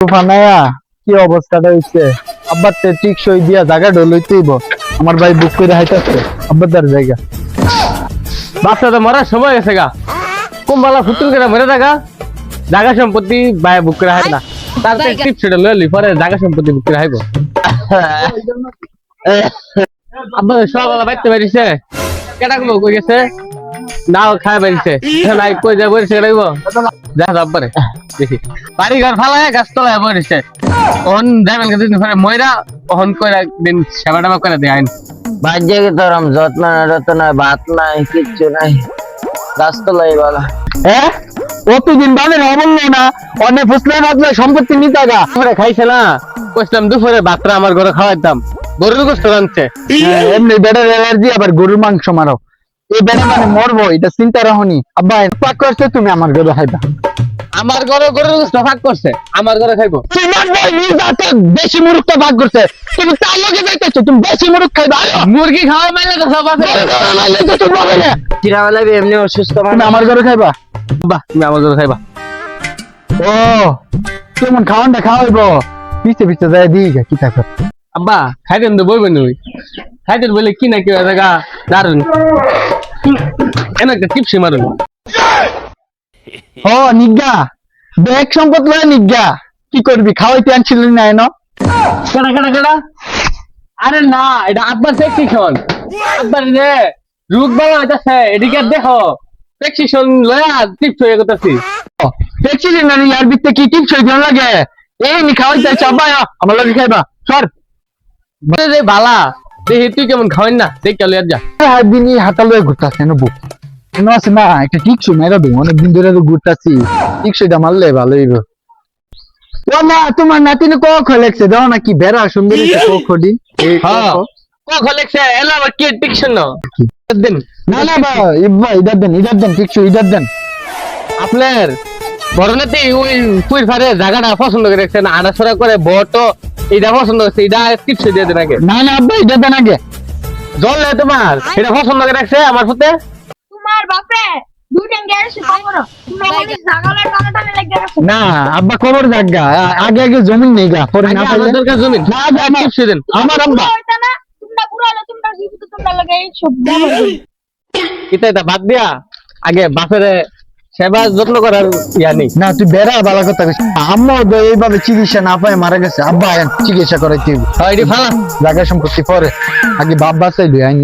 ফানায়া কি অবস্থাটা হইছে আব্বার তে ঠিক সই দিয়া জায়গা ডলইতেইব আমার ভাই বুক করে হাইতাছে আব্বার দার জায়গা বাচ্চা তো মরার সময় গেছে গা কুম্বালা ফুতুল করে মরে থাকা জায়গা সম্পত্তি ভাই বুক করে হাই না তারপরে টিপ ছেড়ে লইলি পরে জায়গা সম্পত্তি বুক করে হাইব আব্বা সকালে বাইতে পারিছে কেটা গুলো কই গেছে নাও খায় পারিছে নাই কই যা বইছে রাইব যা আব্বারে দেখি বাড়ি ঘর ফালায় গাছ তলায় বইছে ওহন যাবেন দিন পরে ময়রা ওহন কইরা দিন সেবা টেবা করে দেয় আইন বাজে কি তোর যত্ন রত্ন ভাত নাই কিচ্ছু নাই গাছতলাই বলা হ্যাঁ কতদিন বাদে না বললো না অনেক ফুসলে বাদলে সম্পত্তি নিতে গা দুপুরে খাইছে না কইছিলাম দুপুরে ভাতটা আমার ঘরে খাওয়াইতাম গরুর গোস্ত রাঁধছে এমনি বেড়ার অ্যালার্জি আবার গরুর মাংস মারো এই বেড়া মানে মরবো এটা চিন্তা রাখনি আব্বা পাক করছে তুমি আমার ঘরে খাইবা আমার ঘরে গরুর গোস্ত ভাগ করছে আমার ঘরে খাইবো তোমার ভাই নিজাতে বেশি মুরুখটা ভাগ করছে তুমি তার লগে যাইতেছো তুমি বেশি মুরুখ খাইবা মুরগি খাওয়া মাইলে তো সব আছে তুমি হবে না চিরাবেলা এমনি অসুস্থ তুমি আমার ঘরে খাইবা বাহ তুমি আমার ঘরে খাইবা ও কেমন খাওয়ানটা খাওয়াইবো পিছে পিছে যায় দিই কি থাকো আব্বা খাইতেন তো বইবেন ওই খাইতেন বলে কি না কি জায়গা দারুন এনে একটা টিপসি মারুন ও নিজ্ঞা ব্যাগ সম্পদ লয় নিজ্ঞা কি করবি খাওয়াইতে আনছিলি না এনো কেডা কেডা কেডা আরে না এটা আব্বার প্রেসক্রিপশন আব্বার রে রোগ বালা আছে এদিকে দেখো প্রেসক্রিপশন লয়া টিপস হয়ে গেতাছি দেখছিলি না ইয়ার ভিতরে কি টিপস হইতে লাগে এই নি খাওয়াইতে চাবা আমার লগে খাইবা সর রে বালা দেখি তুই কেমন খাওয়াই না দেখ চলে যা হাত দিনই হাতালে ঘুরতাছে না বুক কেন আছে না একটা টিকসই মেরা দেবো অনেকদিন ধরে তো ঘুরতাছি টিকসইটা মারলে ভালো হইব ও না তোমার নাতিনে কক লেগছে দাও না কি বেড়া সুন্দর কখডি হ্যাঁ ক খলেকছে এলা আবার কি টিকশন না দেন না না ভাই ইব্বা ইদার দেন টিকসই ইদার দেন আপনার বরনাতে ওই পুইর ফারে জায়গাটা পছন্দ করে রাখছেন আড়াছড়া করে বটো এইটা পছন্দ করছে এটা টিপস দিয়ে দেন আগে না না আব্বা ইদার দেন আগে জল নেই তোমার এটা পছন্দ করে রাখছে আমার সাথে তোমার বাপে দুইটা গ্যারেজ করো তুমি আমাকে জাগালে টানা টানা লাগতে গেছো না আব্বা খবর জাগা আগে আগে জমিন নেই গা পরে না আগে পাইলে আমার দরকার জমিন না আমার টিপস দেন আমার আব্বা হইতা না তোমরা পুরো হলো তোমরা জীবিত তোমরা লাগে এই সব দাও এটা বাদ দিয়া আগে বাপের সেবা যত্ন করার ইয়া নেই না তুই বেড়া বালা কথা কইছিস আম্মা তো এইভাবে চিকিৎসা না পায় মারা গেছে আব্বা আইন চিকিৎসা করাইতে হইব হয় এটি ফালা জায়গা সম্পত্তি পরে আগে বাপ বাঁচাইলি আইনি